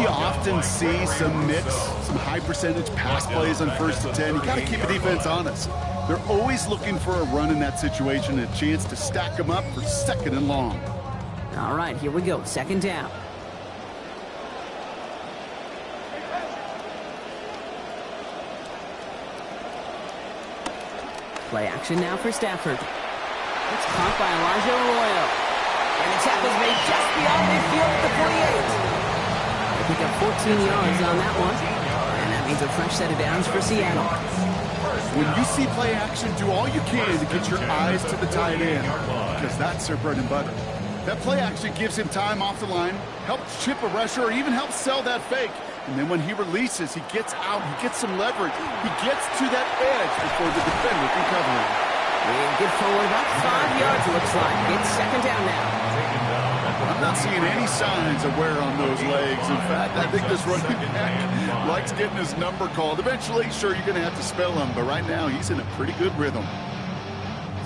you often see some mix, some high percentage pass plays on 1st and 10? You got to keep the defense honest. They're always looking for a run in that situation and a chance to stack them up for 2nd and long. All right, here we go. 2nd down. Play action now for Stafford. It's caught by Elijah Arroyo. And the tackle's made just beyond midfield at the 48. They pick up 14 yards on that one. And that means a fresh set of downs for Seattle. When you see play action, do all you can to get your eyes to the tight end, because that's their bread and butter. That play action gives him time off the line, helps chip a rusher, or even helps sell that fake. And then when he releases, he gets out, he gets some leverage. He gets to that edge before the defender can cover him. And get forward about 5 yards, looks like. It's 2nd down now. I'm not seeing any signs of wear on those legs. In fact, I think this running back likes getting his number called. Eventually, sure, you're going to have to spell him, but right now he's in a pretty good rhythm.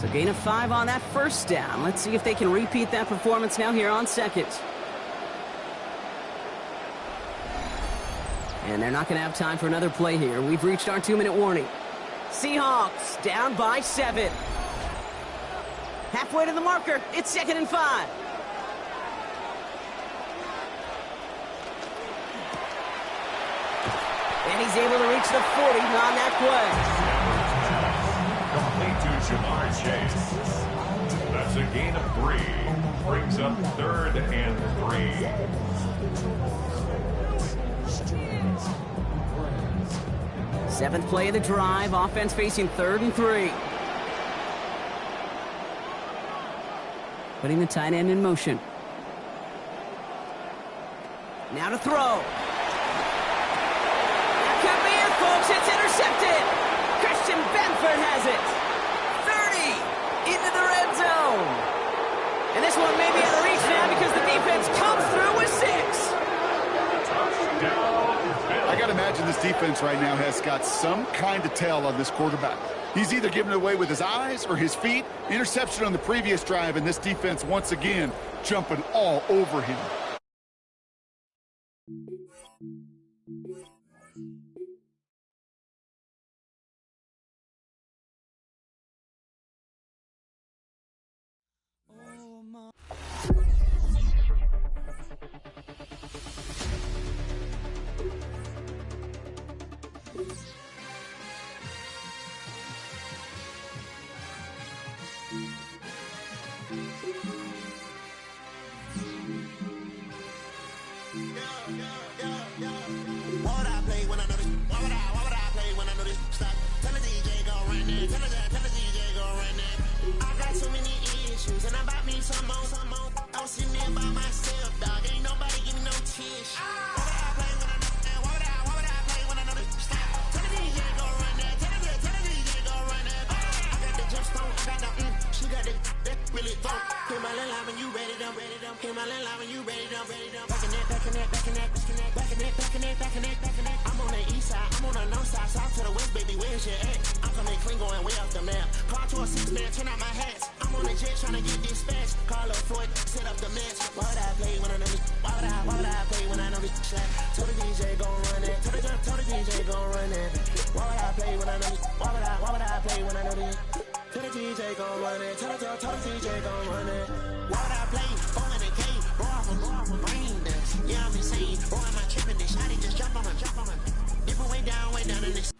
So gain of 5 on that 1st down. Let's see if they can repeat that performance now here on 2nd. And they're not going to have time for another play here. We've reached our 2-minute warning. Seahawks down by 7. Halfway to the marker. It's 2nd and 5. And he's able to reach the 40 on that play. Complete to Ja'Marr Chase. That's a gain of 3. Brings up 3rd and 3. 7th play of the drive. Offense facing 3rd and 3. Putting the tight end in motion. Now to throw. Folks, it's intercepted. Christian Benford has it. 30 into the red zone. And this one may be out of reach now because the defense comes through with 6. I got to imagine this defense right now has got some kind of tell on this quarterback. He's either giving it away with his eyes or his feet. Interception on the previous drive, and this defense once again jumping all over him. I'm on the east side, I'm on the north side, south to the west, baby, where's your at? I'm coming clean, going way off the map. Car to a 6-man, turn out my hats. I'm on the jet trying to get dispatched. Carlo Floyd, set up the match. Why would I play when I know this? Why would I play when I know this? Tell the DJ gon' run it. Tell the DJ gon' run it. Why would I play when I know this? Why would I play when I know this? Tell the DJ gon' run it. Tell the DJ gon' run it. Why would I play? Ball in the cave, roll off a brain dance. Yeah, I'm insane. Boy, am I tripping? This shotty just jump on him. Different way down in this.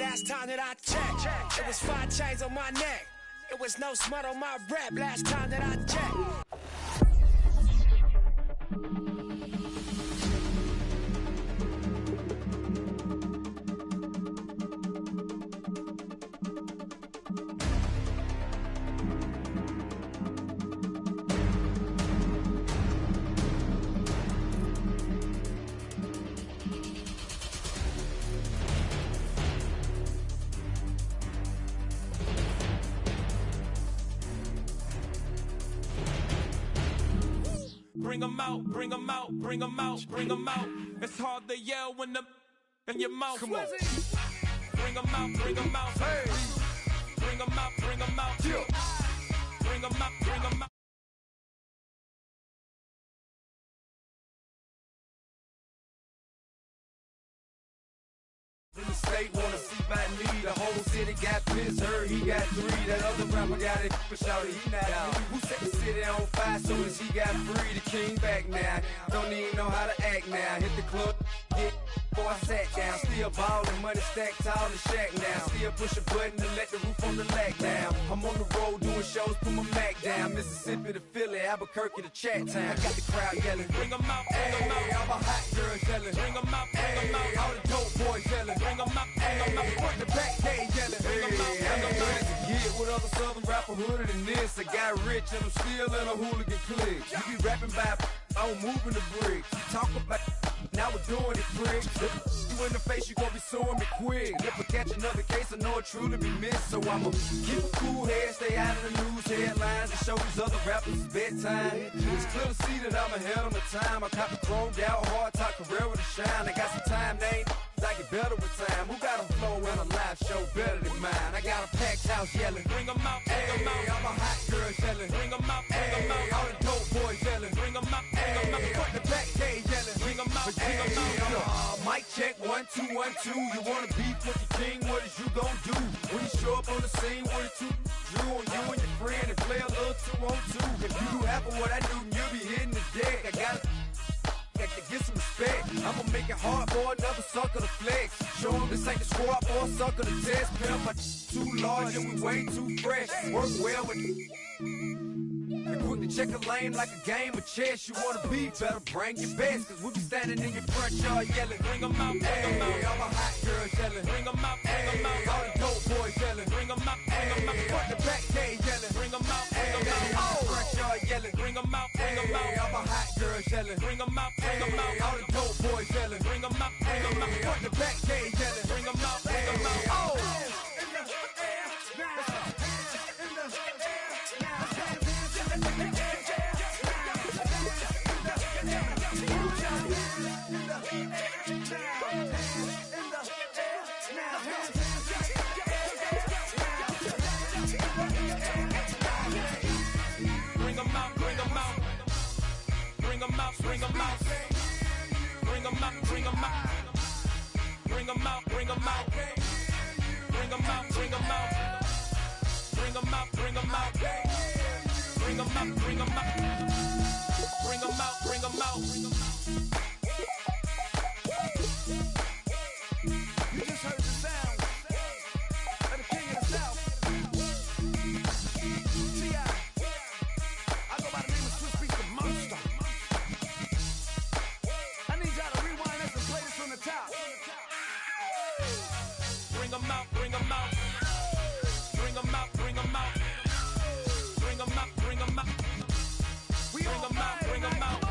last time that I checked. It was 5 chains on my neck. It was no smut on my rap last time that I checked. Bring 'em out, bring 'em out, bring 'em out, bring 'em out. It's hard to yell when the in your mouth. Come on. Bring 'em out, bring 'em out. Hey. Bring 'em out, bring 'em out. Yeah. Bring 'em out, bring 'em out. In the state wanna see by me. The whole city got pissed, heard he got 3. That other rapper got it, but shouted he not out. Who set the city on fire soon as he got free? The king back now, don't even know how to act now. Hit the club, get before I sat down. Still ballin', money stacked tall in the shack now. Still push a button to let the roof on the lag down. I'm on the road doing shows, put my Mac down. Mississippi to Philly, Albuquerque to Chat Town. Got the crowd yelling, bring 'em out, bring 'em out. All my hot girls yelling, bring 'em out, bring 'em out. All the dope boys yelling, bring 'em out, bring 'em out. Front the back gate yelling, bring 'em out, bring 'em out. To get with other southern rapper hooded than this. I got rich and I'm still in a hooligan clique. You be rapping by, I'm moving the bricks. You talk about, now we're doing it, pricks. You in the face, you gon' be suing me quick. If I catch another case, I know it truly be missed. So I'ma keep a cool head, stay out of the news headlines, and show these other rappers it's bedtime. It's clear to see that I'm ahead of my time. I caught the chromed out, hard top career with a shine. I got some time, they ain't I get better with time. Who got a flow and a live show better than mine? I got a packed house yelling, bring 'em out, bring 'em out. All my hot girls yelling, bring 'em out, bring 'em out. All the dope boys yelling, bring 'em out, bring 'em out. Front the back gate yelling, bring 'em out, bring 'em out. Mic check 1 2 1 2. You wanna beef with the king? What is you gon' do when you show up on the scene with a 2 Drew on you and your friend and play a little 2-on-2? If you do half of what I do, you'll be hitting the deck. I gotta to get some respect. I'ma make it hard for another sucker to flex. Show him this ain't the squad or a sucker to test. Pimp, my too large and we way too fresh. Work well with and quick to check a lane like a game of chess. You wanna be better, bring your best. Cause we be standing in your front yard yelling, bring 'em out, bring 'em out. All my hot girls yelling, bring 'em out, bring 'em out. All the dope boys yelling, bring 'em out, bring 'em out. Front the back gate yelling, bring 'em out, bring 'em out. Front yard yelling, bring 'em out, bring 'em out. All my hot girls yelling, bring 'em out, bring 'em out. All the dope boys yelling, bring 'em out, bring 'em out. Front the back gate yelling, bring 'em out, bring 'em out. Bring 'em out, bring 'em out. Bring 'em out, bring 'em out. Bring 'em out, bring 'em out. Bring 'em out, bring 'em out. Bring 'em out, bring 'em out. Bring 'em out, bring 'em out. Bring 'em out, bring 'em out. Bring 'em out, bring 'em out. You just heard the sound of the king of the South. T.I. I go by the name of Swiss Beats the Monster. I need y'all to rewind this and play this from the top. Bring 'em out, bring 'em out. Bring 'em out, bring 'em out. Bring 'em out, bring 'em out. We Bring 'em out, bring 'em out.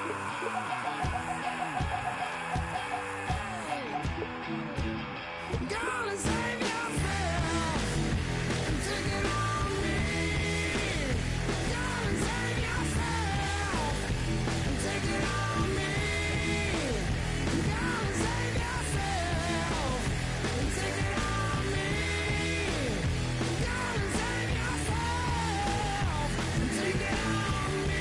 Gonna save yourself and take it on me. Gonna save yourself and take it on me. Gonna save yourself and take it on me. Gonna save yourself and take it on me.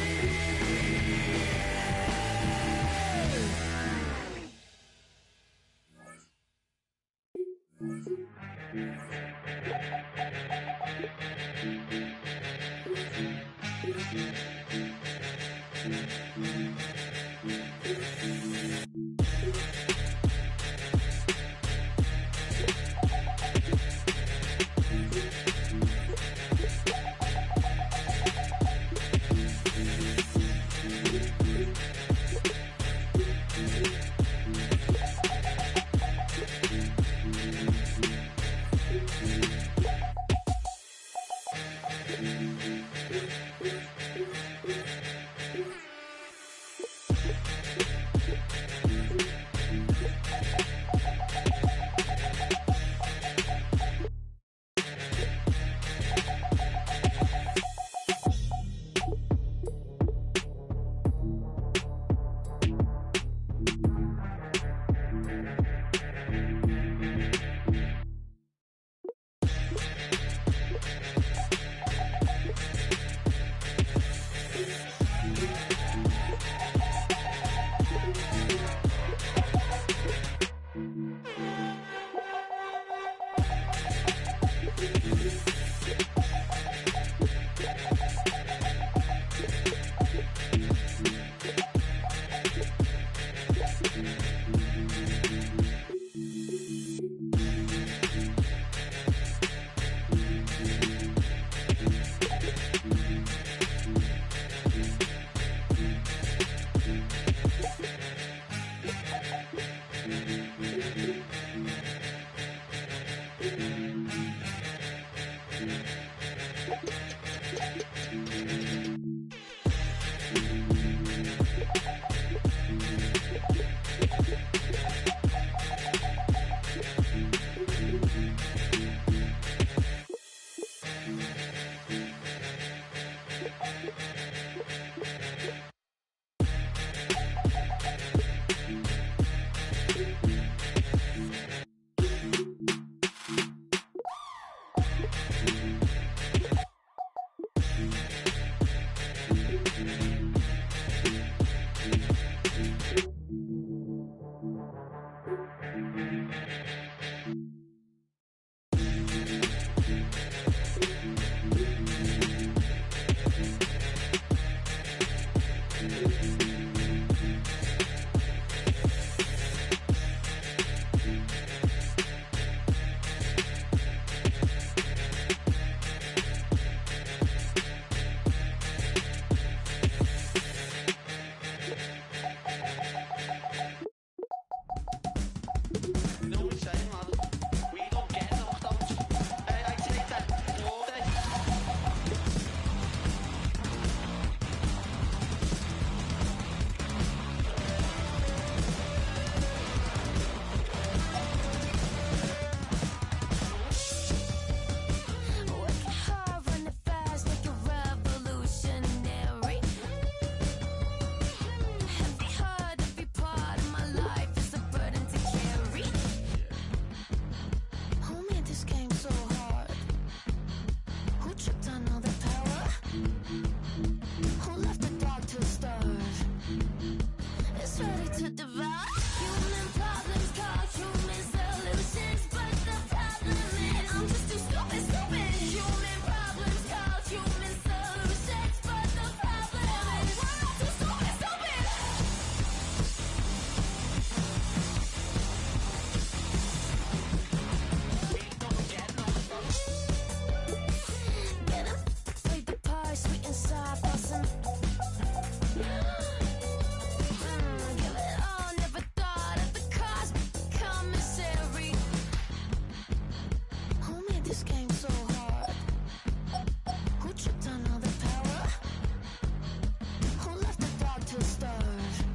to starve.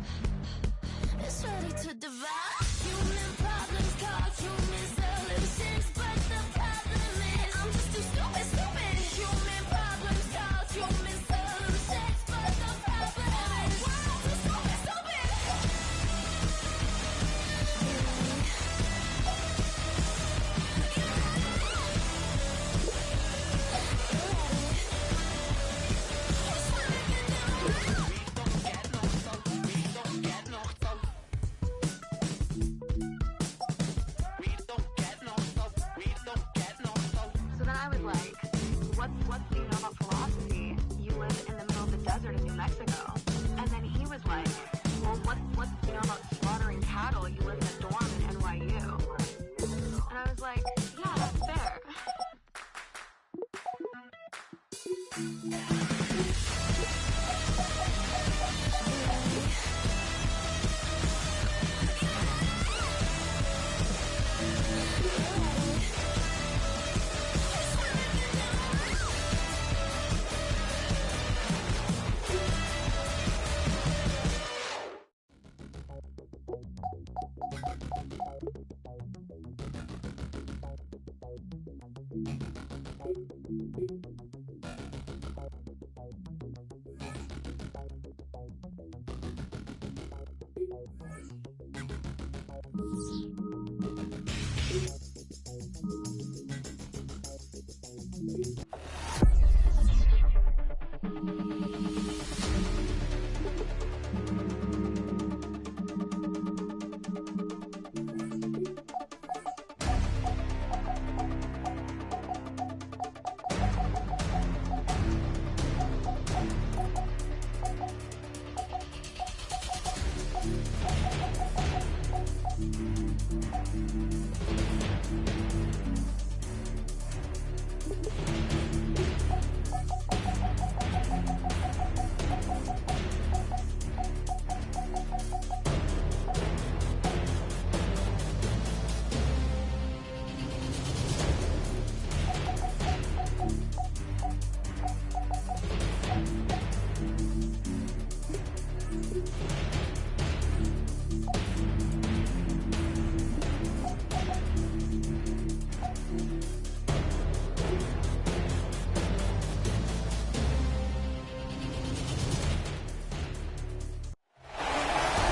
desert in New Mexico. And then he was like, well, what do you know about slaughtering cattle? You live in a dorm in NYU. And I was like, yeah, that's fair.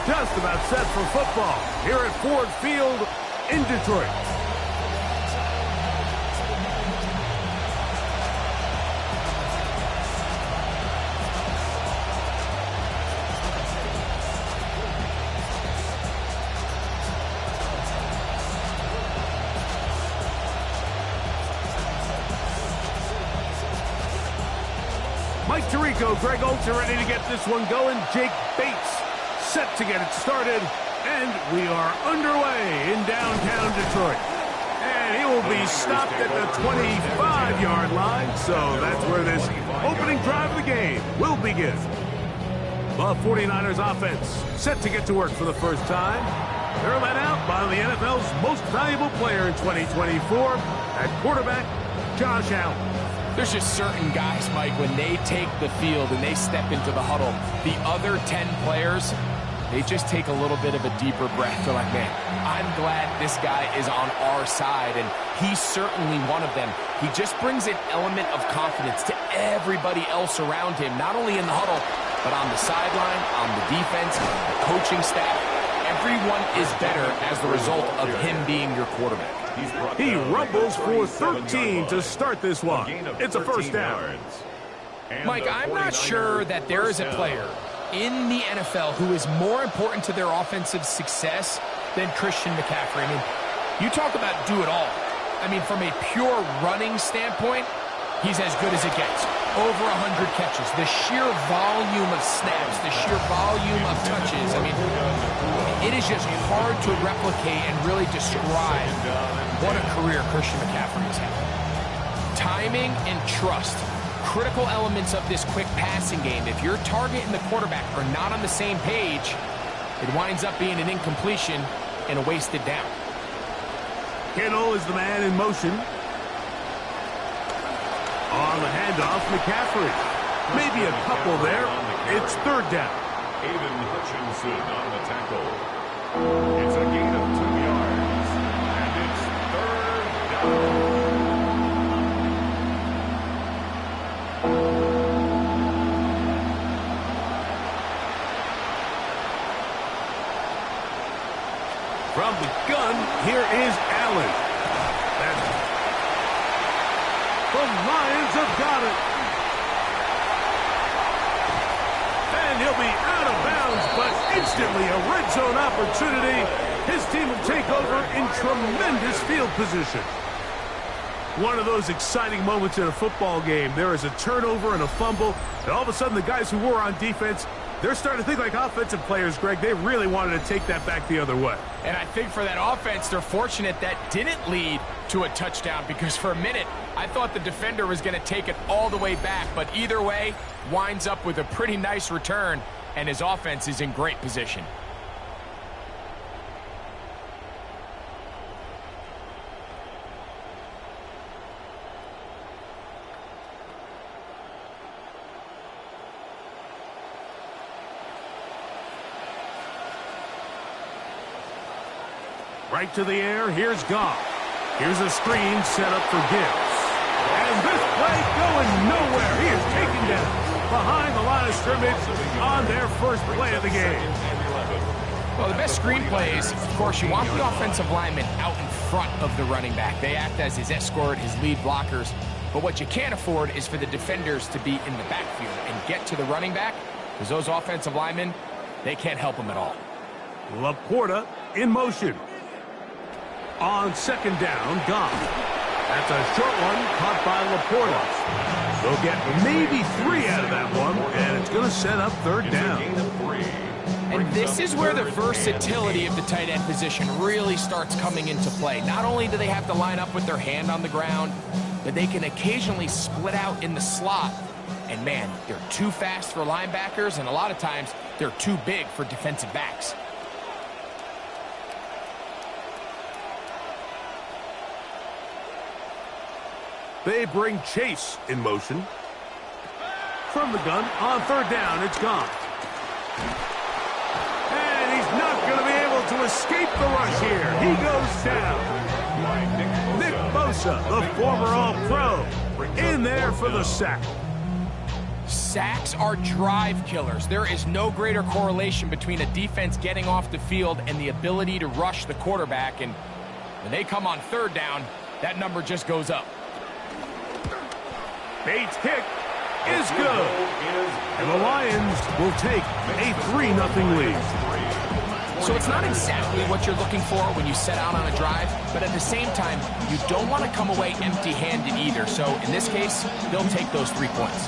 Just about set for football here at Ford Field in Detroit. Mike Tirico, Greg Olsen ready to get this one going. Jake Bates set to get it started, and we are underway in downtown Detroit. And he will be stopped at the 25-yard line, so that's where this opening drive of the game will begin. The 49ers offense set to get to work for the first time. They're led out by the NFL's most valuable player in 2024, at quarterback, Josh Allen. There's just certain guys, Mike, when they take the field and they step into the huddle, the other 10 players, they just take a little bit of a deeper breath. They're like, man, I'm glad this guy is on our side, and he's certainly one of them. He just brings an element of confidence to everybody else around him, not only in the huddle, but on the sideline, on the defense, the coaching staff. Everyone is better as the result of him being your quarterback. He rumbles for 13 to start this one. It's a first down. Mike, I'm not sure that there is a player in the NFL who is more important to their offensive success than Christian McCaffrey. I mean, you talk about do it all. I mean, from a pure running standpoint, he's as good as it gets. Over 100 catches. The sheer volume of snaps, the sheer volume of touches. I mean, it is just hard to replicate and really describe what a career Christian McCaffrey has had. Timing and trust. Critical elements of this quick passing game. If your target and the quarterback are not on the same page, it winds up being an incompletion and a wasted down. Kittle is the man in motion. On the handoff, McCaffrey. Maybe a couple there. It's third down. Aiden Hutchinson on the tackle. It's a gain of 2 yards, and it's third down. From the gun, here is Allen. The Lions have got it. And he'll be out of bounds, but instantly a red zone opportunity. His team will take over in tremendous field position. One of those exciting moments in a football game. There is a turnover and a fumble, and all of a sudden the guys who were on defense, they're starting to think like offensive players, Greg. They really wanted to take that back the other way. And I think for that offense, they're fortunate that didn't lead to a touchdown, because for a minute, I thought the defender was going to take it all the way back. But either way, winds up with a pretty nice return, and his offense is in great position. Right to the air, here's Goff. Here's a screen set up for Gibbs. And this play going nowhere. He is taken down behind the line of scrimmage on their first play of the game. Well, the best screen plays, of course, you want the offensive lineman out in front of the running back. They act as his escort, his lead blockers. But what you can't afford is for the defenders to be in the backfield and get to the running back, because those offensive linemen, they can't help him at all. Laporta in motion. On second down, Goff. That's a short one caught by Laporta. They'll get maybe 3 out of that one, and it's going to set up third down. And this is where the versatility of the tight end position really starts coming into play. Not only do they have to line up with their hand on the ground, but they can occasionally split out in the slot. And man, they're too fast for linebackers, and a lot of times they're too big for defensive backs. They bring Chase in motion. From the gun, on third down, it's Goff. And he's not going to be able to escape the rush here. He goes down. Nick Bosa, the former All-Pro, in there for the sack. Sacks are drive killers. There is no greater correlation between a defense getting off the field and the ability to rush the quarterback. And when they come on third down, that number just goes up. Bates' kick is good. And the Lions will take a 3-0 lead. So it's not exactly what you're looking for when you set out on a drive, but at the same time, you don't want to come away empty-handed either. So in this case, they'll take those 3 points.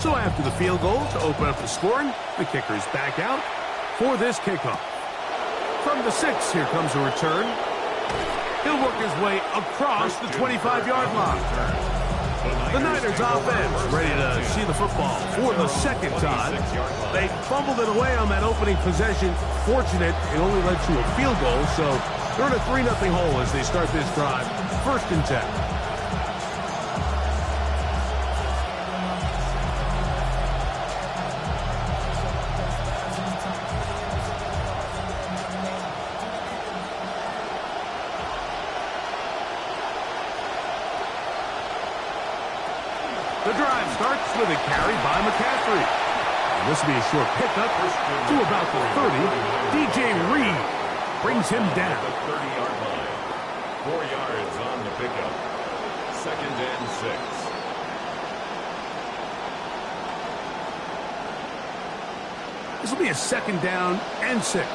So after the field goal to open up the scoring, the kicker's back out for this kickoff. From the 6, here comes a return. He'll work his way across the 25-yard line. The Niners offense ready to see the football for the second time. They fumbled it away on that opening possession. Fortunate, it only led to a field goal, so they're in a 3-0 hole as they start this drive. 1st and 10. The drive starts with a carry by McCaffrey. And this will be a short pickup to about the 30. DJ Reed brings him down. The 30-yard line. 4 yards on the pickup. 2nd and 6. This will be a 2nd down and 6.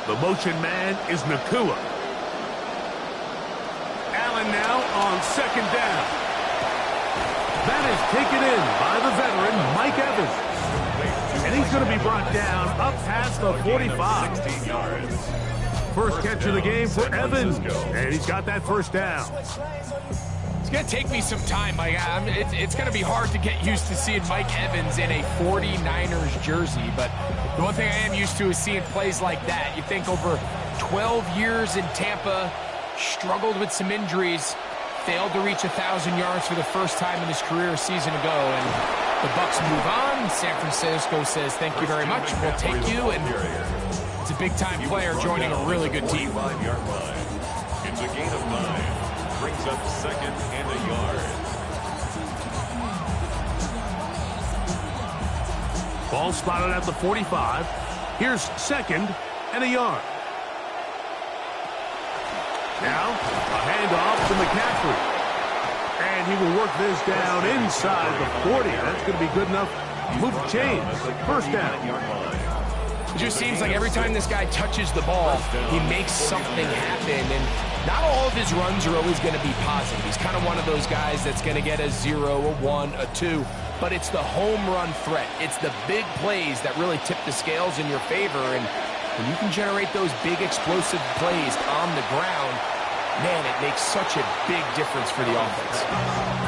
The motion man is Nakua. Allen now on 2nd down. That is taken in by the veteran, Mike Evans. And he's going to be brought down up past the 45. 16 yards. First catch of the game for Evans. And he's got that 1st down. It's going to take me some time. It's going to be hard to get used to seeing Mike Evans in a 49ers jersey. But the one thing I am used to is seeing plays like that. You think over 12 years in Tampa, struggled with some injuries, failed to reach 1,000 yards for the first time in his career a season ago, and the Bucs move on. San Francisco says, thank you very much, we'll take you, and it's a big-time player joining a really good team. 5-yard line. It's a gain of 9. Brings up 2nd and a yard. Ball spotted at the 45. Here's 2nd and a yard. Now, a handoff to McCaffrey. And he will work this down inside the 40. That's going to be good enough. Move the chains. First down. It just seems like every time this guy touches the ball, he makes something happen. And not all of his runs are always going to be positive. He's kind of one of those guys that's going to get a 0, a 1, a 2. But it's the home run threat. It's the big plays that really tip the scales in your favor. And when you can generate those big explosive plays on the ground, man, it makes such a big difference for the offense.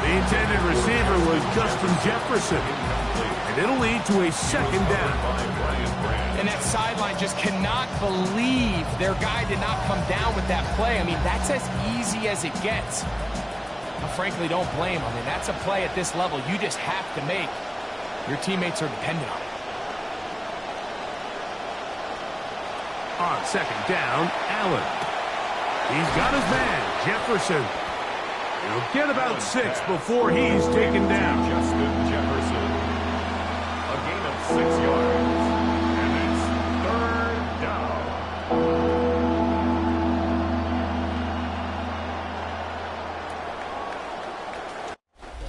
The intended receiver was Justin Jefferson. And it'll lead to a second down. And that sideline just cannot believe their guy did not come down with that play. I mean, that's as easy as it gets. I frankly don't blame him. I mean, that's a play at this level you just have to make. Your teammates are dependent on it. On second down, Allen. He's got his man, Jefferson. He'll get about 6 before he's taken down. Justin Jefferson. A gain of 6 yards. And it's third down.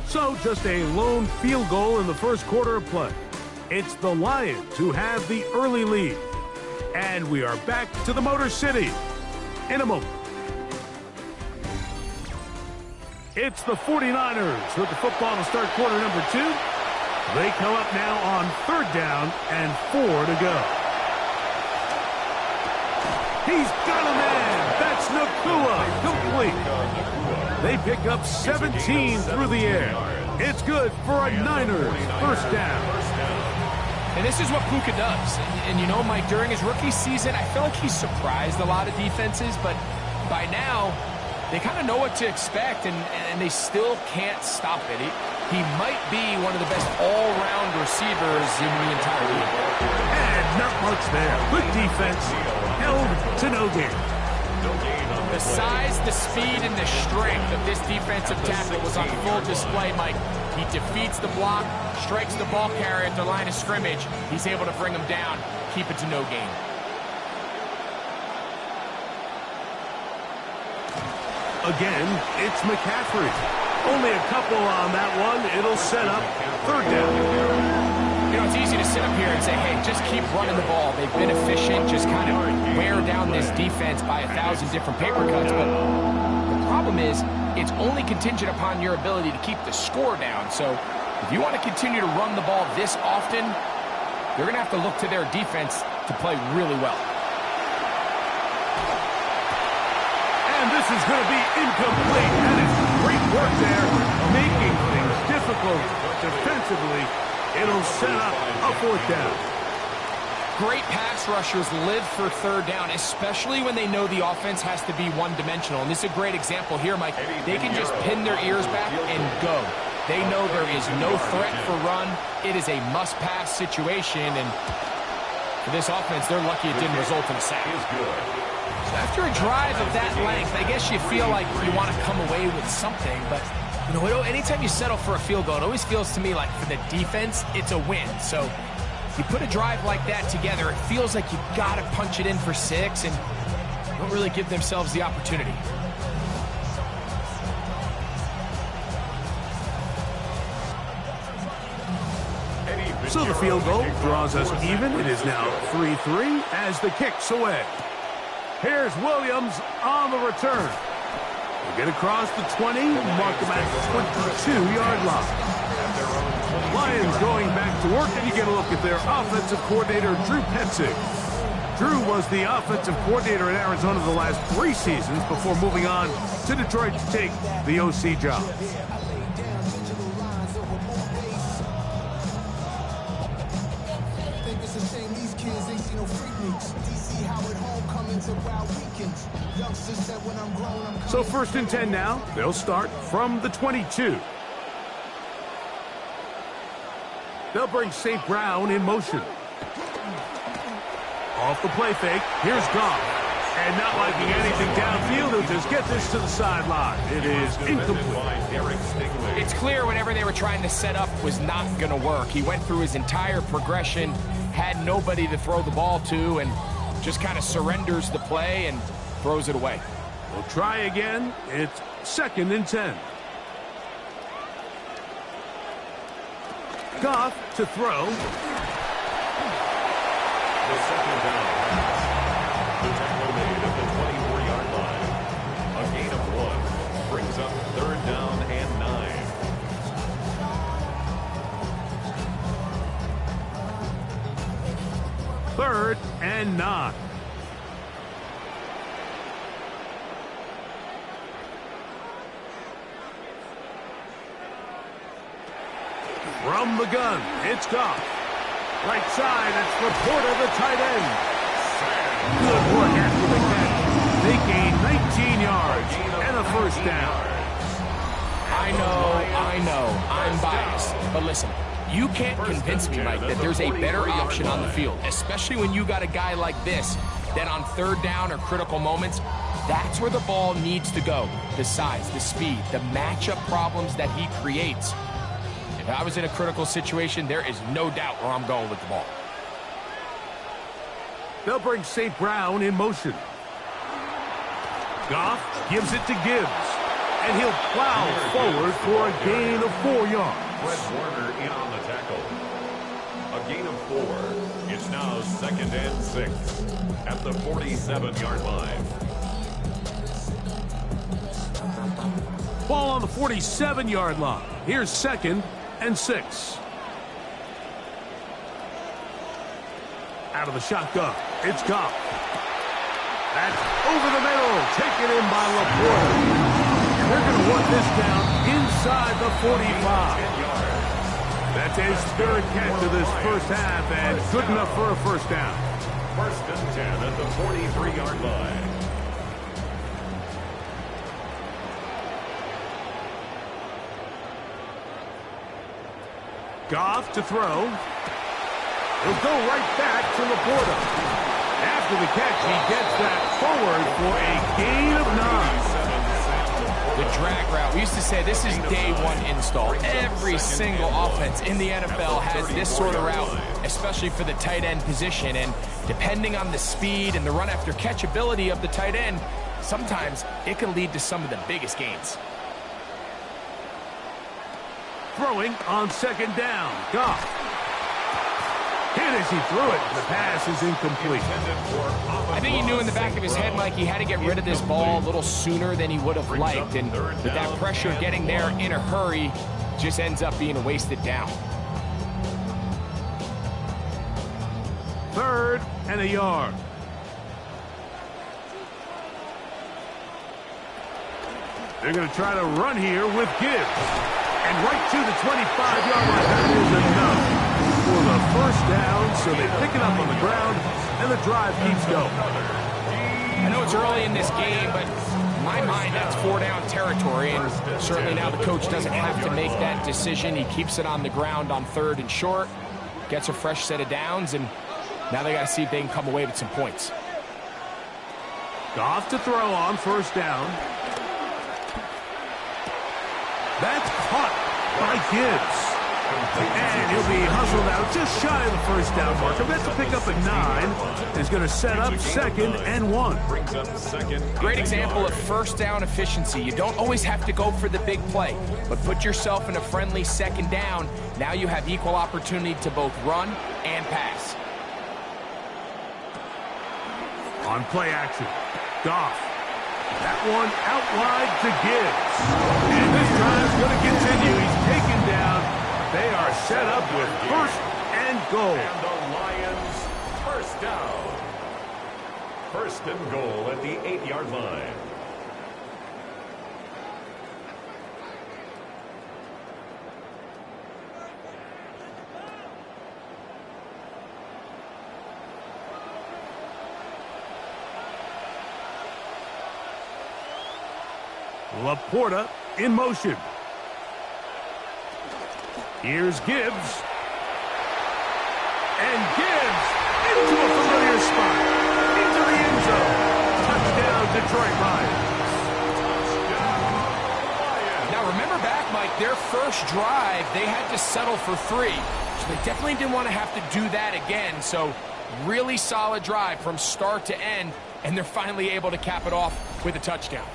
So just a lone field goal in the first quarter of play. It's the Lions who have the early lead. And we are back to the Motor City in a moment. It's the 49ers with the football to start quarter number 2. They come up now on third down and 4 to go. He's got a man. That's Nacua. Complete. They pick up 17 through the air. It's good for a Niners first down. And this is what Puka does. And you know, Mike, during his rookie season, I feel like he's surprised a lot of defenses, but by now, they kind of know what to expect, and they still can't stop it. He might be one of the best all-round receivers in the entire league. And not much there. Good defense. Held to no gain. The size, the speed, and the strength of this defensive tackle was on full display, Mike. He defeats the block, strikes the ball carrier at the line of scrimmage. He's able to bring him down, keep it to no gain. Again, it's McCaffrey. Only a couple on that one. It'll set up third down. You know, it's easy to sit up here and say, hey, just keep running the ball. They've been efficient, just kind of wear down this defense by 1,000 different paper cuts. But the problem is, it's only contingent upon your ability to keep the score down. So if you want to continue to run the ball this often, you're going to have to look to their defense to play really well. And this is going to be incomplete. That is great work there, making things difficult defensively. It'll set up a fourth down. Great pass rushers live for third down, especially when they know the offense has to be one-dimensional. And this is a great example here, Mike. They can just pin their ears back and go. They know there is no threat for run. It is a must-pass situation, and for this offense, they're lucky it didn't result in a sack. So after a drive of that length, I guess you feel like you want to come away with something, but you know, anytime you settle for a field goal, it always feels to me like for the defense, it's a win. So you put a drive like that together, it feels like you've got to punch it in for 6 and don't really give themselves the opportunity. So the field goal draws us even. It is now 3-3 as the kick's away. Here's Williams on the return. We'll get across the 20, mark them at the 22-yard line. Lions going back to work, and you get a look at their offensive coordinator, Drew Petzing. Drew was the offensive coordinator in Arizona the last 3 seasons before moving on to Detroit to take the OC job. So 1st and 10 now. They'll start from the 22. They'll bring St. Brown in motion. Off the play fake. Here's Goff. And not liking anything downfield, he'll just get this to the sideline. It is incomplete. It's clear whenever they were trying to set up was not going to work. He went through his entire progression, had nobody to throw the ball to, and just kind of surrenders the play and throws it away. We'll try again. It's 2nd and 10. Goff to throw. The second down pass. The tackle made at the 24-yard line. A gain of 1 brings up 3rd down and 9. 3rd and 9. From the gun, it's Goff. Right side, it's Laporta, the tight end. Good work after the catch. They gain 19 yards and a 1st down. I know, I'm biased. But listen, you can't convince me, Mike, that there's a better option on the field, especially when you got a guy like this, that on 3rd down or critical moments, that's where the ball needs to go. The size, the speed, the matchup problems that he creates. If I was in a critical situation, there is no doubt where I'm going with the ball. They'll bring St. Brown in motion. Goff gives it to Gibbs, and he'll plow forward for a gain of 4 yards. Fred Warner in on the tackle. A gain of 4. It's now 2nd and 6 at the 47-yard line. Ball on the 47-yard line. Here's 2nd and 6. Out of the shotgun, it's Goff. That's over the middle, taken in by Laporta. And they're going to want this down inside the 45. That's his 3rd catch of this 1st half, and good enough for a 1st down. 1st and 10 at the 43-yard line. Goff to throw. He'll go right back to Laporta. After the catch, he gets that forward for a gain of 9. The drag route. We used to say this is day 1 install. Every single offense in the NFL has this sort of route, especially for the tight end position. And depending on the speed and the run after catch ability of the tight end, sometimes it can lead to some of the biggest gains. Throwing on 2nd down. Goff. Hit as he threw it. The pass is incomplete. I think he knew in the back of his head, Mike, he had to get rid of this ball a little sooner than he would have liked. And with that pressure getting there in a hurry, just ends up being a wasted down. 3rd and a yard. They're going to try to run here with Gibbs. And right to the 25-yard line. That is enough for the 1st down. So they pick it up on the ground, and the drive keeps going. I know it's early in this game, but in my mind, that's 4-down territory. And certainly now the coach doesn't have to make that decision. He keeps it on the ground on 3rd and short, gets a fresh set of downs, and now they got to see if they can come away with some points. Goff to throw on 1st down. That's caught by Gibbs. And he'll be hustled out just shy of the 1st down marker. That's a pickup at 9. Is going to set up 2nd and 1. Great example of 1st down efficiency. You don't always have to go for the big play, but put yourself in a friendly 2nd down. Now you have equal opportunity to both run and pass. On play action, Goff. That one out wide to Gibbs. And this drive's going to continue. He's taken down. They are set up with 1st and goal. And the Lions 1st down. 1st and goal at the 8-yard line. Laporta in motion. Here's Gibbs. And Gibbs into a familiar spot. Into the end zone. Touchdown, Detroit Lions. Now remember back, Mike, their 1st drive, they had to settle for 3. So they definitely didn't want to have to do that again. So really solid drive from start to end. And they're finally able to cap it off with a touchdown.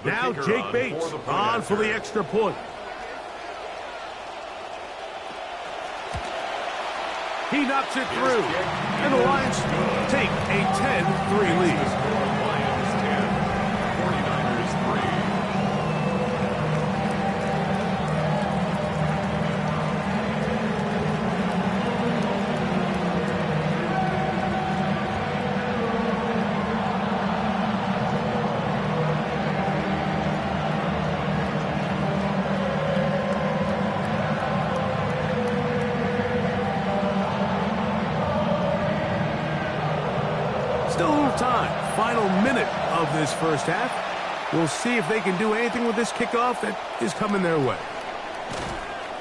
Now Jake Bates on for the extra point. He knocks it through, and the Lions take a 10-3 lead. Still a little time. Final minute of this first half. We'll see if they can do anything with this kickoff that is coming their way.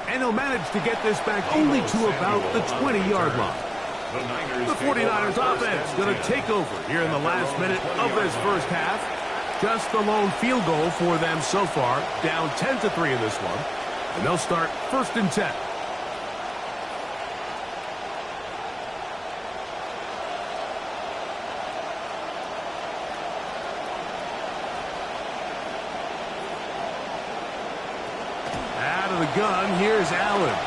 And they'll manage to get this back only to about the 20-yard line. The 49ers offense going to take over here in the last minute of this first half. Just the lone field goal for them so far. Down 10-3 in this one. And they'll start 1st and 10. Gun, here's Allen.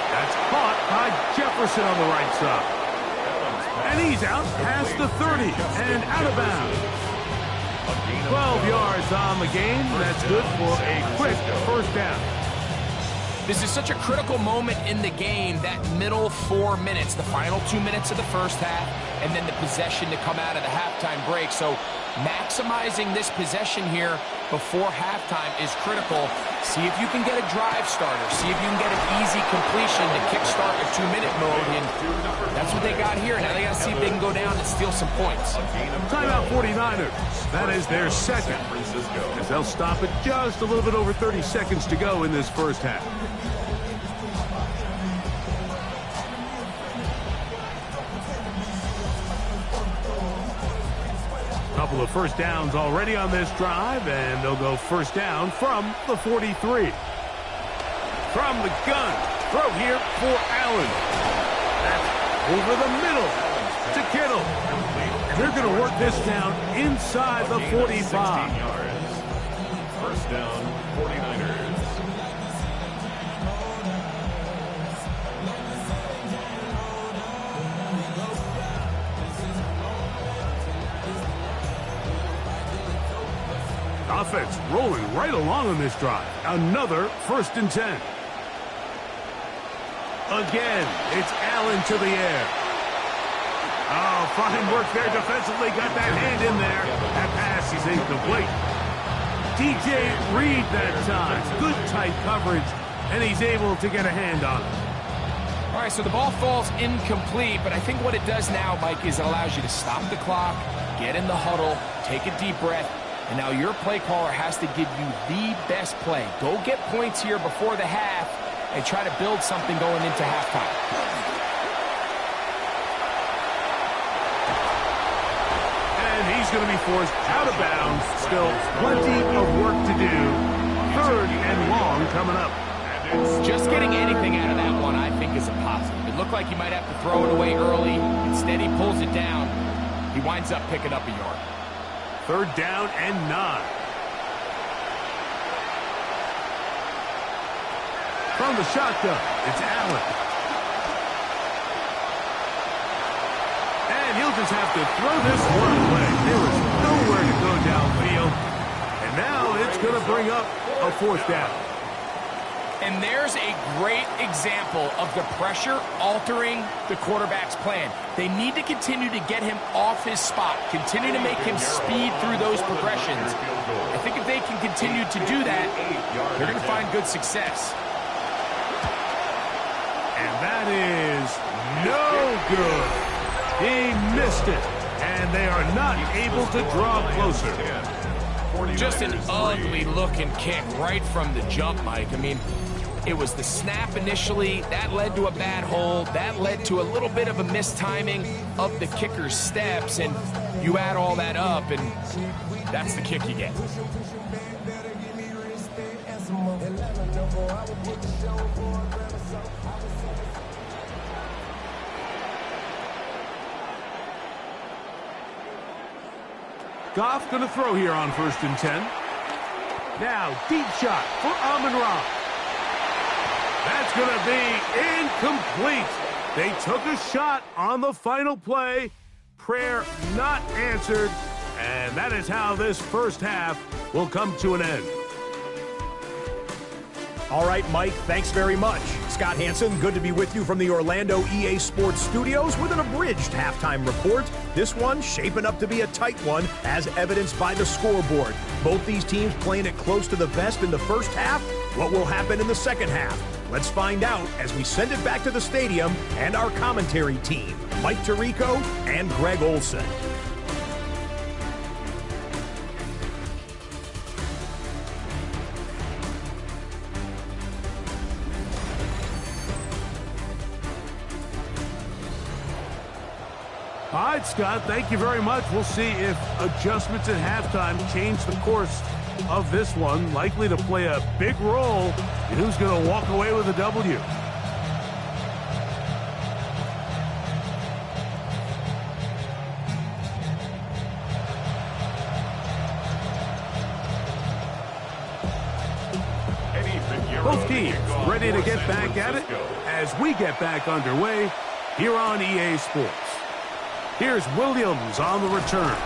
That's caught by Jefferson on the right side. And he's out past the 30 and out of bounds. 12 yards on the game. That's good for a quick first down. This is such a critical moment in the game, that middle 4 minutes, the final 2 minutes of the first half, and then the possession to come out of the halftime break. So maximizing this possession here before halftime is critical. See if you can get a drive starter. See if you can get an easy completion to kickstart a 2-minute mode. And that's what they got here. Now they got to see if they can go down and steal some points. Timeout 49ers. That is their second. As they'll stop it just a little bit over 30 seconds to go in this first half. Couple of first downs already on this drive, and they'll go first down from the 43. From the gun, throw here for Allen. That's over the middle to Kittle. And they're going to work this down inside the 45. First down, 49ers. Offense rolling right along on this drive. Another 1st and 10. Again, it's Allen to the air. Oh, fine work there defensively. Got that hand in there. That pass is incomplete. DJ Reed that time. Good tight coverage, and he's able to get a hand on it. All right, so the ball falls incomplete, but I think what it does now, Mike, is it allows you to stop the clock, get in the huddle, take a deep breath, and now your play caller has to give you the best play. Go get points here before the half and try to build something going into halftime. And he's going to be forced out of bounds. Still plenty of work to do. 3rd and long coming up. Just getting anything out of that one, I think, is a positive. It looked like he might have to throw it away early. Instead, he pulls it down. He winds up picking up a yard. 3rd down and 9. From the shotgun, it's Allen. And he'll just have to throw this one away. There is nowhere to go downfield. And now it's going to bring up a 4th down. And there's a great example of the pressure altering the quarterback's plan. They need to continue to get him off his spot, continue to make him speed through those progressions. I think if they can continue to do that, they're going to find good success. And that is no good. He missed it, and they are not able to draw closer. Just an ugly-looking kick right from the jump, Mike. I mean, it was the snap initially. That led to a bad hold. That led to a little bit of a mistiming of the kicker's steps, and you add all that up, and that's the kick you get. Goff going to throw here on 1st and 10. Now, deep shot for Amon-Ra. That's going to be incomplete. They took a shot on the final play. Prayer not answered. And that is how this first half will come to an end. All right, Mike, thanks very much. Scott Hansen, good to be with you from the Orlando EA Sports Studios with an abridged halftime report. This one shaping up to be a tight one, as evidenced by the scoreboard. Both these teams playing it close to the vest in the first half. What will happen in the second half? Let's find out as we send it back to the stadium and our commentary team, Mike Tirico and Greg Olson. All right, Scott, thank you very much. We'll see if adjustments at halftime change the course of this one. Likely to play a big role in who's going to walk away with a W. Both teams ready to get back at it as we get back underway here on EA Sports. Here's Williams on the return.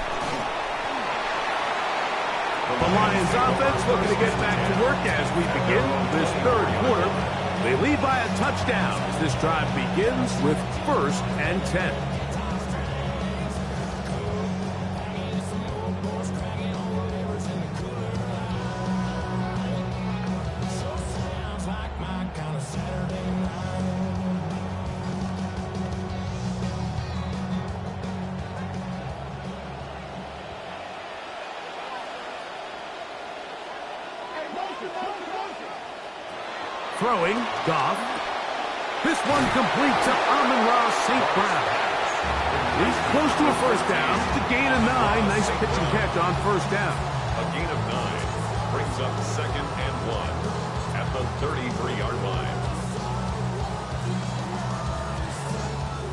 The Lions offense looking to get back to work as we begin this third quarter. They lead by a touchdown as this drive begins with 1st and 10. Throwing, Goff. This one complete to Amon-Ra St. Brown. He's close to a first down. To gain of 9. Nice pitch and catch on first down. A gain of 9 brings up 2nd and 1 at the 33-yard line.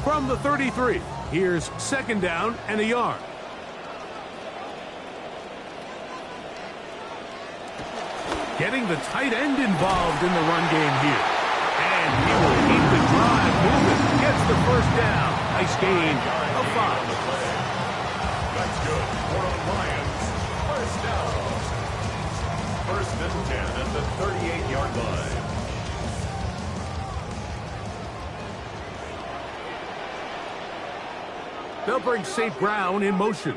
From the 33, here's 2nd down and a yard. Getting the tight end involved in the run game here. And he will keep the drive moving. Gets the first down. Nice gain of 5. That's good for the Lions. First down. 1st and 10 at the 38-yard line. They'll bring St. Brown in motion.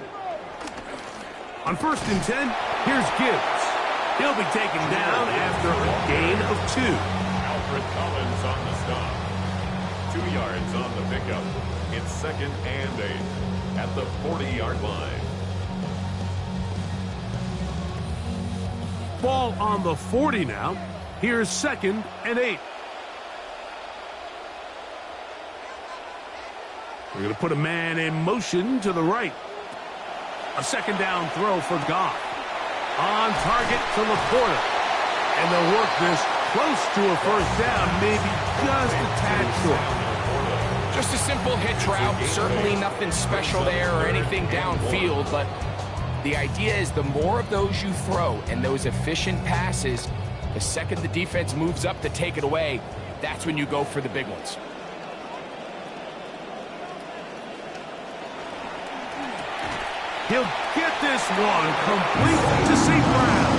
On 1st and 10, here's Gibbs. He'll be taken down after a gain of 2. Alfred Collins on the stop. 2 yards on the pickup. It's 2nd and 8 at the 40-yard line. Ball on the 40 now. Here's 2nd and 8. We're going to put a man in motion to the right. A 2nd down throw for Goff. On target to Laporta. And they'll work this close to a first down, maybe just a tad short. Just a simple hitch route. Certainly nothing special there or anything downfield, but the idea is the more of those you throw and those efficient passes, the second the defense moves up to take it away, that's when you go for the big ones. He'll get this one complete to St. Brown.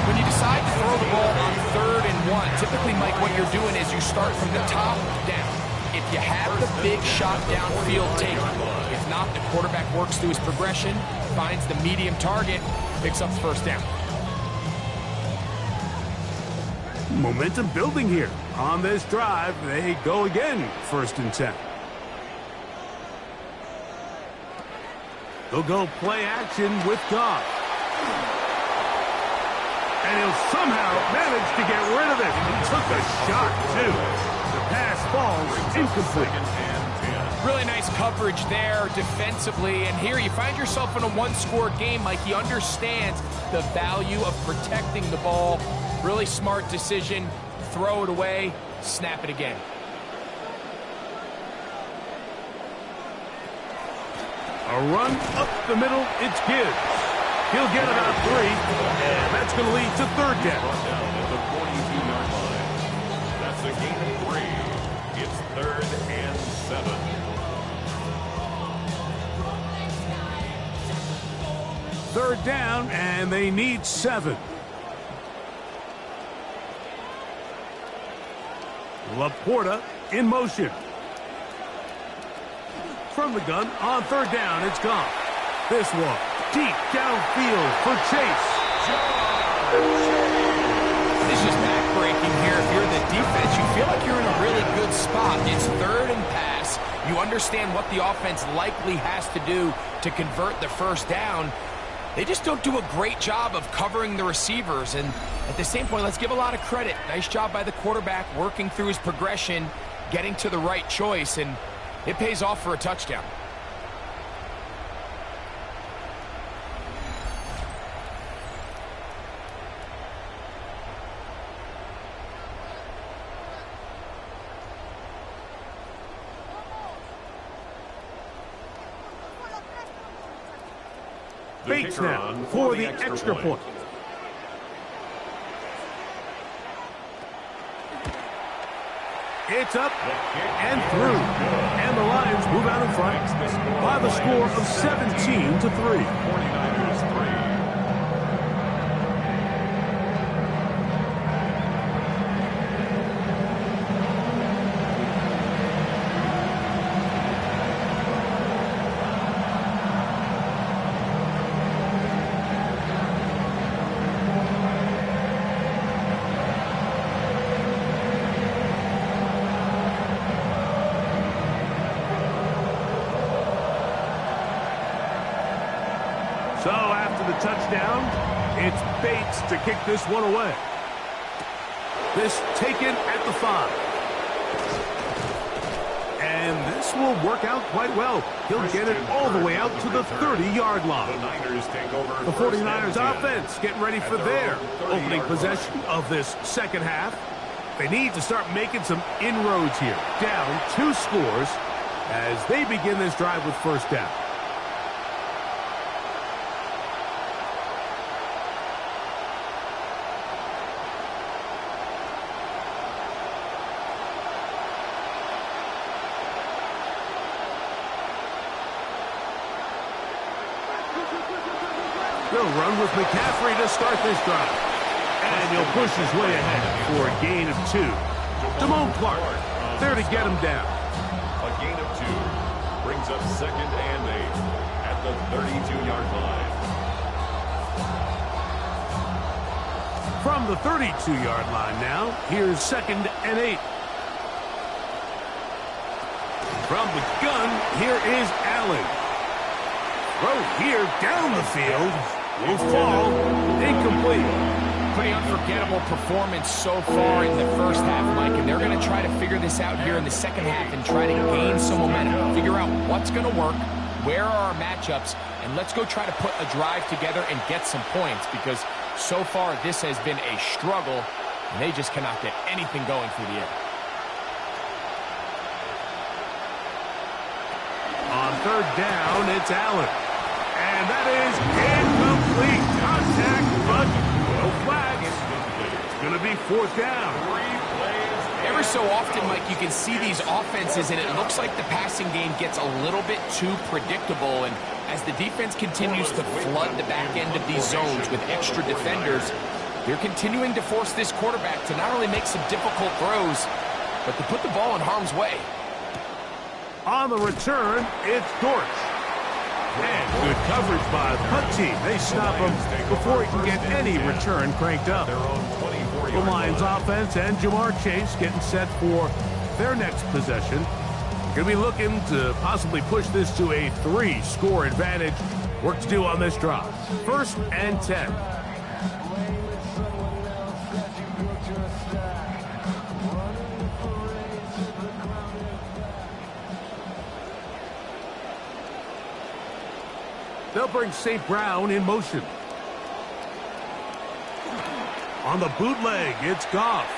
When you decide to throw the ball on 3rd and 1, typically, Mike, what you're doing is you start from the top down. If you have the big shot downfield, take it. If not, the quarterback works through his progression, finds the medium target, picks up first down. Momentum building here. On this drive, they go again, 1st and 10. They'll go play action with Goff. And he'll somehow manage to get rid of it. He took a shot, too. The pass falls incomplete. Really nice coverage there defensively. And here you find yourself in a one-score game. Like, he understands the value of protecting the ball Really smart decision. Throw it away, snap it again. A run up the middle, it's Gibbs. He'll get about 3, and that's going to lead to third down. At the 42-yard line. That's a gain of 3. It's 3rd and 7. Third down, and they need 7. Laporta in motion. From the gun, on third down, it's gone. This one, deep downfield for Chase. It's just back-breaking here. If you're the defense, you feel like you're in a really good spot. It's 3rd and pass. You understand what the offense likely has to do to convert the first down. They just don't do a great job of covering the receivers. And at the same point, let's give a lot of credit. Nice job by the quarterback working through his progression, getting to the right choice, and it pays off for a touchdown. Bates now for the extra point. It's up and through. And the Lions move out in front by the score of 17-3. 49ers 3. So after the touchdown, it's Bates to kick this one away. This taken at the 5. And this will work out quite well. He'll get it all the way out to the 30-yard line. The Niners take over. The 49ers offense getting ready for their opening possession of this second half. They need to start making some inroads here. Down 2 scores as they begin this drive with first down. They'll run with McCaffrey to start this drive. And he'll push his way ahead for a gain of 2. Damone Clark there to get him down. A gain of 2 brings up 2nd and 8 at the 32-yard line. From the 32-yard line now, here's 2nd and 8. From the gun, here is Allen. Throw here down the field. Will fall incomplete. Pretty unforgettable performance so far in the first half, Mike, and they're going to try to figure this out here in the second half and try to gain some momentum, figure out what's going to work, where are our matchups, and let's go try to put a drive together and get some points, because so far this has been a struggle, and they just cannot get anything going through the air. On third down, it's Allen. And that is incomplete. Contact, but no flags. It's going to be 4th down. Every so often, Mike, you can see these offenses, and it looks like the passing game gets a little bit too predictable. And as the defense continues to flood the back end of these zones with extra defenders, they're continuing to force this quarterback to not only make some difficult throws, but to put the ball in harm's way. On the return, it's Dortch. And good coverage by the punt team. They stop him before he can get any return cranked up. The Lions offense and Jamar Chase getting set for their next possession. Going to be looking to possibly push this to a 3-score advantage. Work to do on this drive. 1st and 10. They'll bring St. Brown in motion. On the bootleg, it's Goff.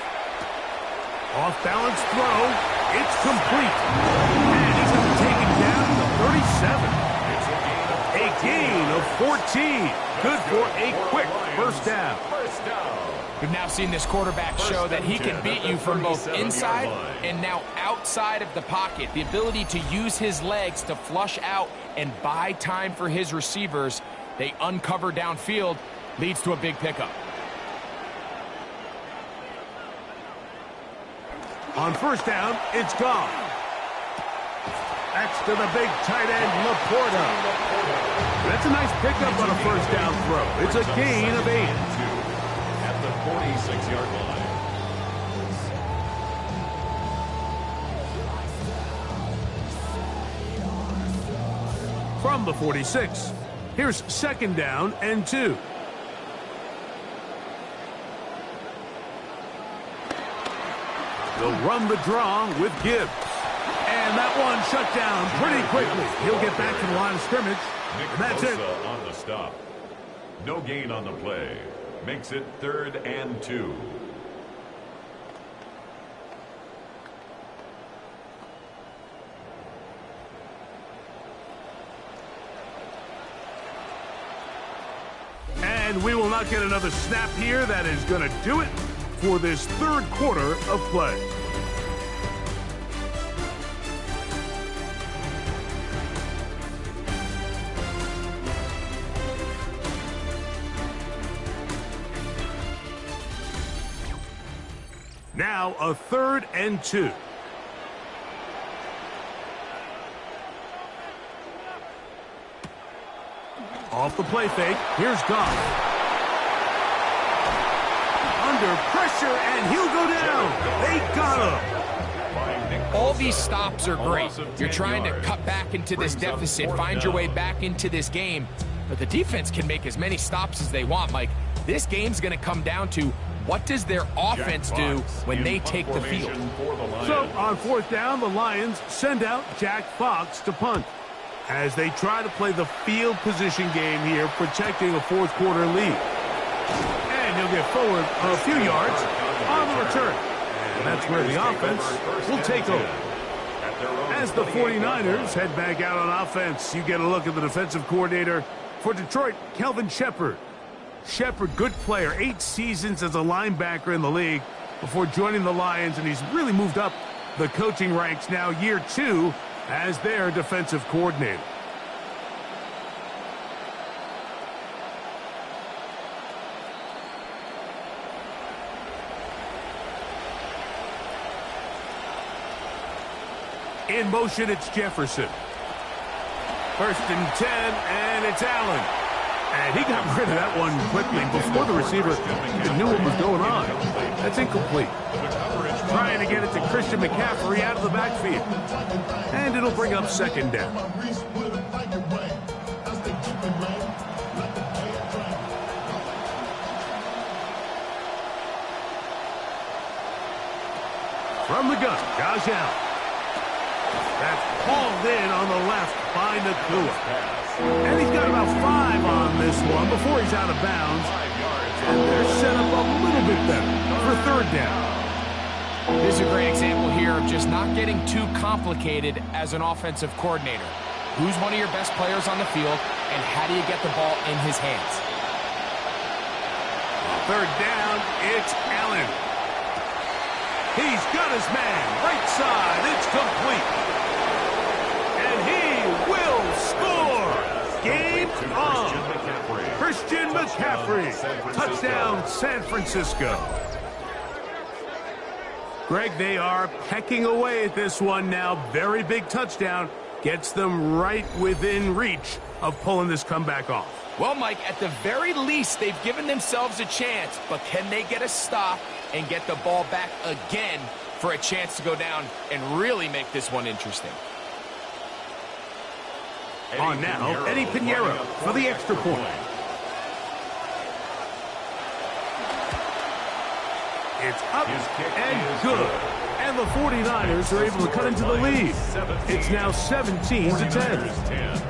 Off-balance throw. It's complete. And he's going to take it down to the 37. A gain of 14. Good for a quick first down. We've now seen this quarterback show that he can beat you from both inside and now outside of the pocket. The ability to use his legs to flush out and buy time for his receivers. They uncover downfield, leads to a big pickup. On first down, it's Goff. That's to the big tight end, Laporta. That's a nice pickup on a first down throw. It's a gain of 8. At the 46-yard line. From the 46, here's second down and 2. They'll run the draw with Gibbs. And that one shut down pretty quickly. He'll get back to the line of scrimmage. And that's it. On the stop. No gain on the play. Makes it 3rd and 2. And we will not get another snap here. That is going to do it for this third quarter of play. Now a 3rd and 2. Off the play fake, here's Goff. Under pressure, and he'll go down. They got him. All these stops are great. You're trying to cut back into this deficit, find your way back into this game. But the defense can make as many stops as they want, Mike. This game's going to come down to what does their offense do when they take the field. So on fourth down, the Lions send out Jack Fox to punt as they try to play the field position game here, protecting a fourth quarter lead. And he'll get forward a few yards on the return. And that's where the offense will take over. As the 49ers head back out on offense, you get a look at the defensive coordinator for Detroit, Kelvin Shepard. Shepard, good player, 8 seasons as a linebacker in the league before joining the Lions, and he's really moved up the coaching ranks now, year 2 as their defensive coordinator. In motion, it's Jefferson. 1st and 10, and it's Allen. And he got rid of that one quickly before the receiver even knew what was going on. That's incomplete. Trying to get it to Christian McCaffrey out of the backfield. And it'll bring up second down. From the gun, Josh Allen. That's hauled in on the left by Nakua. And he's got about 5 on this one before he's out of bounds. And they're set up a little bit better for third down. This is a great example here of just not getting too complicated as an offensive coordinator. Who's one of your best players on the field, and how do you get the ball in his hands? Third down, it's Allen. He's got his man, right side, it's complete. And he will score. Game on. Christian McCaffrey. Touchdown, San Francisco. Greg, they are pecking away at this one now. Very big touchdown. Gets them right within reach of pulling this comeback off. Well, Mike, at the very least, they've given themselves a chance. But can they get a stop and get the ball back again for a chance to go down and really make this one interesting? On now, Eddie Pinheiro for the extra point. It's up and good. And the 49ers are able to cut into the lead. It's now 17-10.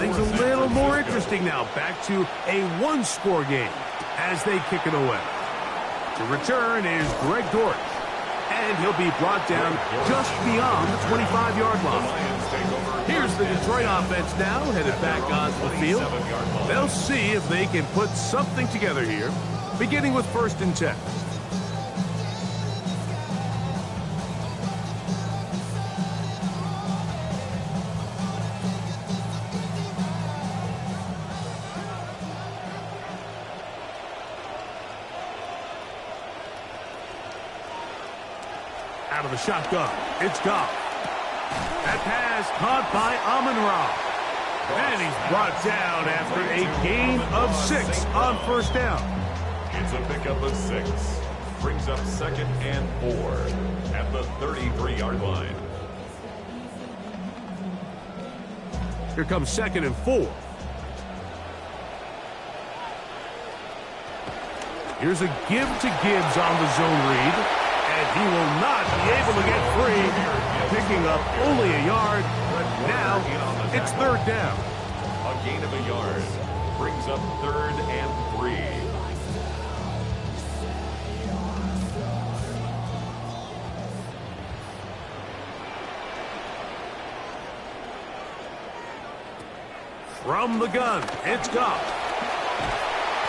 Things a little more interesting now. Back to a one-score game as they kick it away. To return is Greg Dortch. And he'll be brought down just beyond the 25-yard line. Here's the Detroit offense now, headed back onto the field. They'll see if they can put something together here, beginning with 1st and 10. Out of the shotgun, it's Goff. That pass caught by Amon-Ra. And he's brought down after a gain of 6 on 1st down. It's a pickup of 6. Brings up 2nd and 4 at the 33-yard line. Here comes 2nd and 4. Here's a give to Gibbs on the zone read. And he will not be able to get free, picking up only a yard, but now it's 3rd down. A gain of a yard brings up 3rd and 3. From the gun, it's Goff.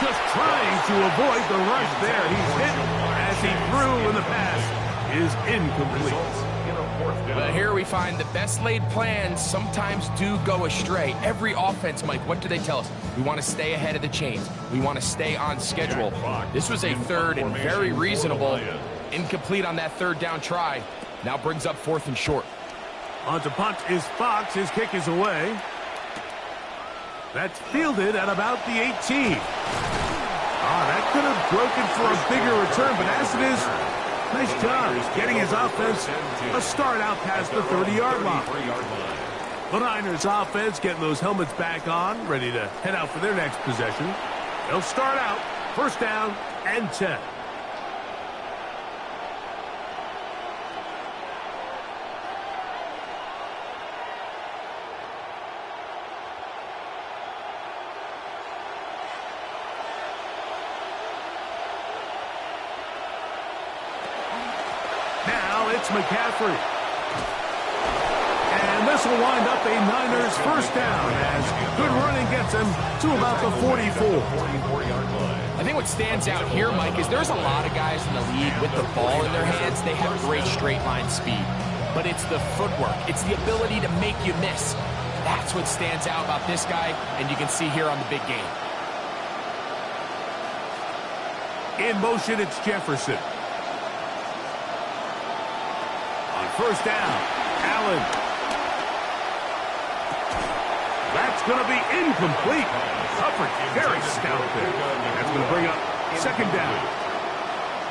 Just trying to avoid the rush there. He's hit as he threw, and the pass is incomplete. But here we find the best laid plans sometimes do go astray. Every offense, Mike, what do they tell us? We want to stay ahead of the chains. We want to stay on schedule. This was a 3rd and very reasonable. Incomplete on that 3rd down try. Now brings up 4th and short. On to punt is Fox. His kick is away. That's fielded at about the 18. That could have broken for a bigger return, but as it is, nice job getting his offense a start out past the 30-yard line. The Niners offense getting those helmets back on, ready to head out for their next possession. They'll start out 1st down and 10. It's McCaffrey. And this will wind up a Niners 1st down as good running gets him to about the 44. I think what stands out here, Mike, is there's a lot of guys in the league with the ball in their hands. They have great straight line speed. But it's the footwork. It's the ability to make you miss. That's what stands out about this guy, and you can see here on the big game. In motion, it's Jefferson. On 1st down, Allen. That's going to be incomplete. Coverage very stout there. That's going to bring up 2nd down.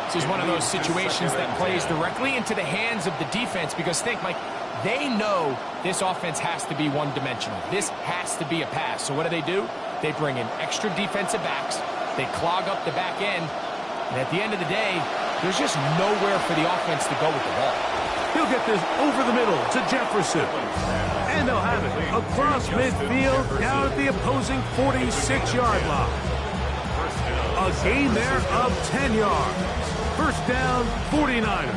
This is one of those situations that plays directly into the hands of the defense because think, Mike, they know this offense has to be one-dimensional. This has to be a pass. So what do? They bring in extra defensive backs. They clog up the back end. And at the end of the day, there's just nowhere for the offense to go with the ball. He'll get this over the middle to Jefferson. And they'll have it across midfield down at the opposing 46-yard line. A gain there of 10 yards. 1st down, 49ers.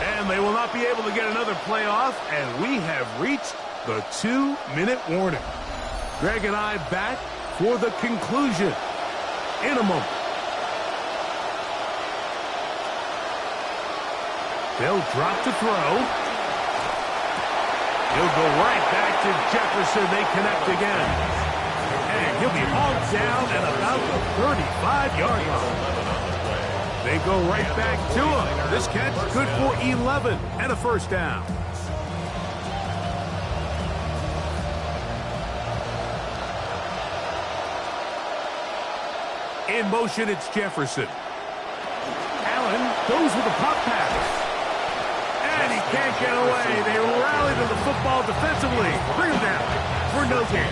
And they will not be able to get another play off, and we have reached the 2-minute warning. Greg and I back for the conclusion in a moment. They'll drop to throw. He'll go right back to Jefferson. They connect again. And he'll be hauled down at about the 35-yard line. They go right back to him. This catch good for 11 and a 1st down. In motion, it's Jefferson. Allen goes with a pop pass. And he can't get away. They rally to the football defensively. Bring him down for no gain.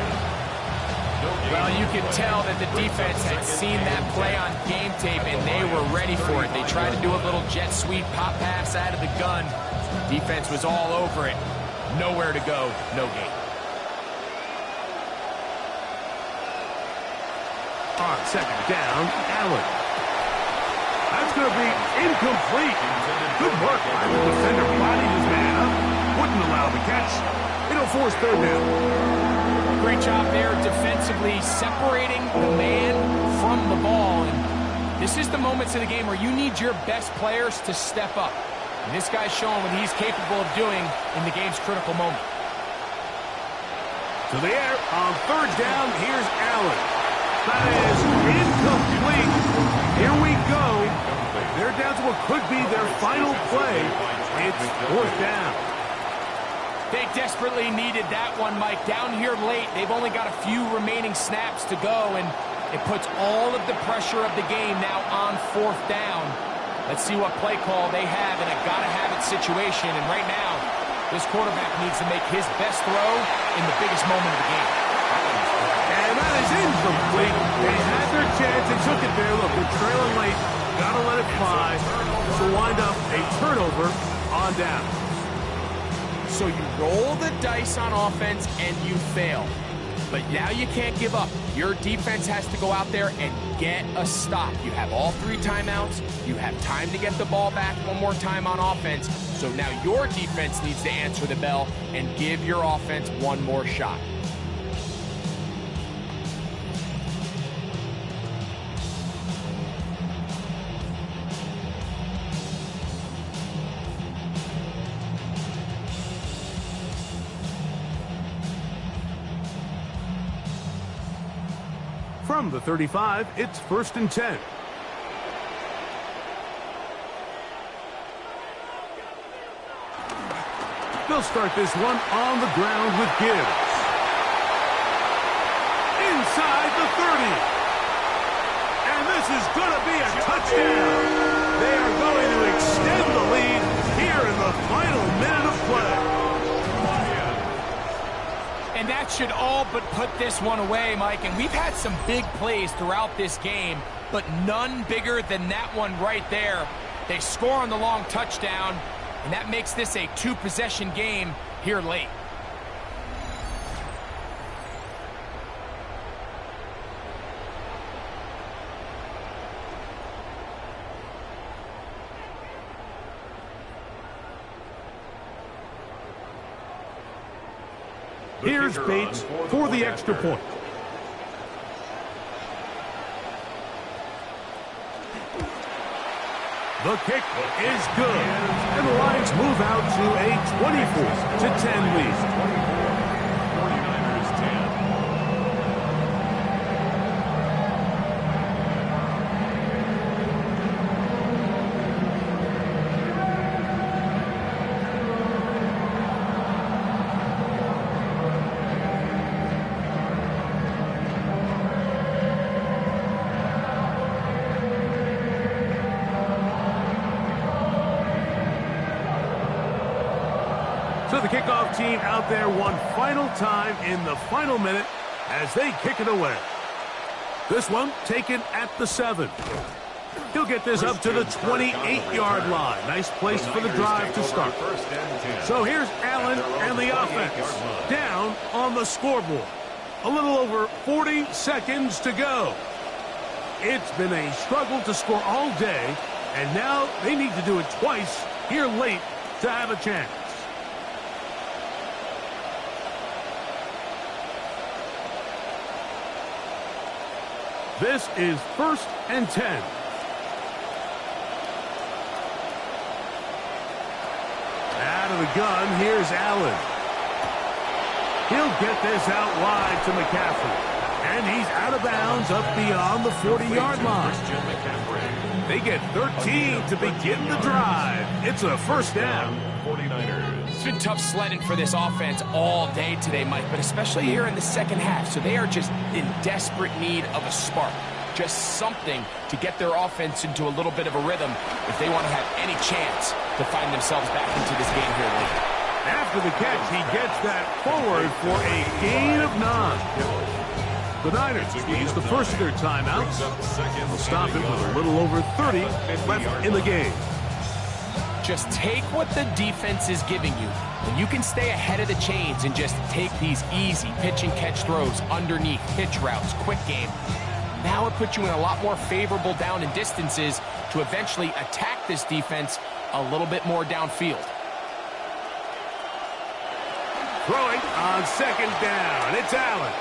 Well, you could tell that the defense had seen that play on game tape, and they were ready for it. They tried to do a little jet sweep pop pass out of the gun. Defense was all over it. Nowhere to go, no gain. On second down, Allen. That's going to be incomplete. Good work by the defender, bodied his man up. Wouldn't allow the catch. It'll force third down. Great job there defensively, separating the man from the ball. And this is the moments of the game where you need your best players to step up. And this guy's showing what he's capable of doing in the game's critical moment. To the air on third down, here's Allen. That is incomplete. Here we go. They're down to what could be their final play. It's fourth down. They desperately needed that one, Mike. Down here late, they've only got a few remaining snaps to go, and it puts all of the pressure of the game now on fourth down. Let's see what play call they have in a gotta-have-it situation, and right now, this quarterback needs to make his best throw in the biggest moment of the game. And that is incomplete. They had their chance. They took it there. Look, they're trailing late. Got to let it fly. So wind up a turnover on down. So you roll the dice on offense and you fail. But now you can't give up. Your defense has to go out there and get a stop. You have all 3 timeouts. You have time to get the ball back one more time on offense. So now your defense needs to answer the bell and give your offense one more shot. From the 35, it's 1st and 10. They'll start this one on the ground with Gibbs. Inside the 30. And this is going to be a touchdown. They are going to extend the lead here in the final minute of play. And that should all but put this one away, Mike. And we've had some big plays throughout this game, but none bigger than that one right there. They score on the long touchdown, and that makes this a 2-possession game here late. Here's Bates for the extra point. The kick is good, and the Lions move out to a 24-10 lead. So the kickoff team out there one final time in the final minute as they kick it away. This one taken at the 7. He'll get this up to the 28-yard line. Nice place for the drive to start. So here's Allen and the offense down on the scoreboard. A little over 40 seconds to go. It's been a struggle to score all day, and now they need to do it twice here late to have a chance. This is 1st and 10. Out of the gun, here's Allen. He'll get this out wide to McCaffrey. And he's out of bounds up beyond the 40-yard line. They get 13 to begin the drive. It's a first down. 49ers. It's been tough sledding for this offense all day today, Mike, but especially here in the second half. So they are just in desperate need of a spark. Just something to get their offense into a little bit of a rhythm if they want to have any chance to find themselves back into this game here late. After the catch, he gets that forward for a gain of 9. The Niners use the first of their timeouts. They'll stop it with a little over 30 left in the game. Just take what the defense is giving you. And you can stay ahead of the chains and just take these easy pitch and catch throws underneath, pitch routes, quick game. Now it puts you in a lot more favorable down and distances to eventually attack this defense a little bit more downfield. Throwing on second down, it's Allen.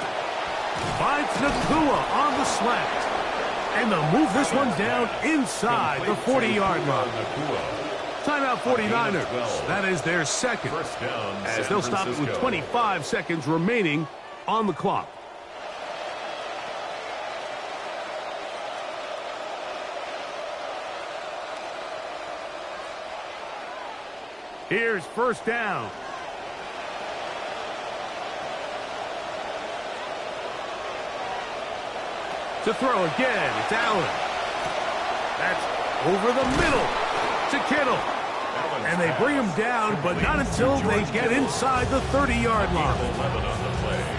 Finds Nakua on the slant. And they'll move this one down inside the 40-yard line. Timeout 49ers. That is their second, as they'll stop it with 25 seconds remaining on the clock. Here's first down. To throw again, it's Allen. That's over the middle to Kittle. And they bring him down, but not until they get inside the 30-yard line.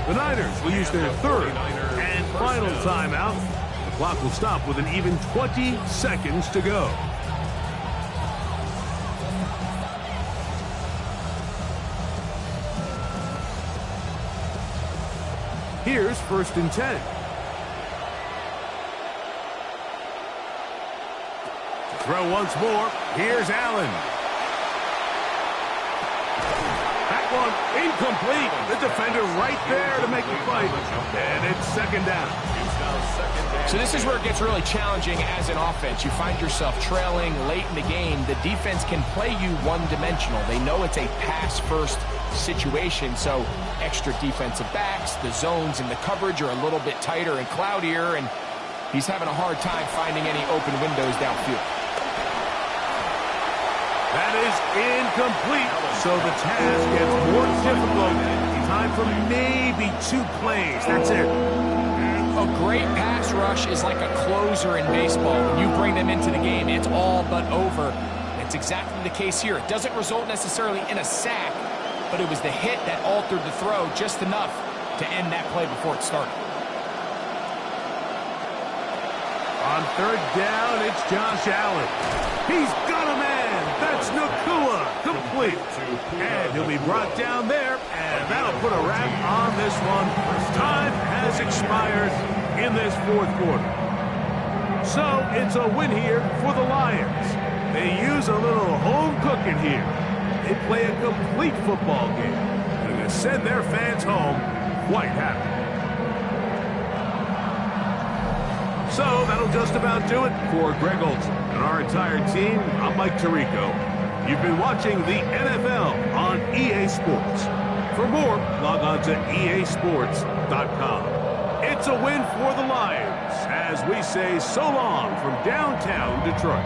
The Niners will use their third and final timeout. The clock will stop with an even 20 seconds to go. Here's first and 10. Throw once more. Here's Allen. That one incomplete. The defender right there to make the play. And it's second down. So this is where it gets really challenging as an offense. You find yourself trailing late in the game. The defense can play you one-dimensional. They know it's a pass-first situation, so extra defensive backs, the zones and the coverage are a little bit tighter and cloudier, and he's having a hard time finding any open windows downfield. That is incomplete, so the task gets more difficult. Time for maybe 2 plays. That's it. A great pass rush is like a closer in baseball. When you bring them into the game, it's all but over. It's exactly the case here. It doesn't result necessarily in a sack, but it was the hit that altered the throw just enough to end that play before it started. On third down, it's Josh Allen. He's got a man. That's Nakua, complete. And he'll be brought down there, and that'll put a wrap on this one. Time has expired in this fourth quarter. So it's a win here for the Lions. They use a little home cooking here. They play a complete football game. They're going to send their fans home quite happy. So that'll just about do it for Greg Olsen and our entire team. I'm Mike Tirico. You've been watching the NFL on EA Sports. For more, log on to easports.com. It's a win for the Lions as we say so long from downtown Detroit.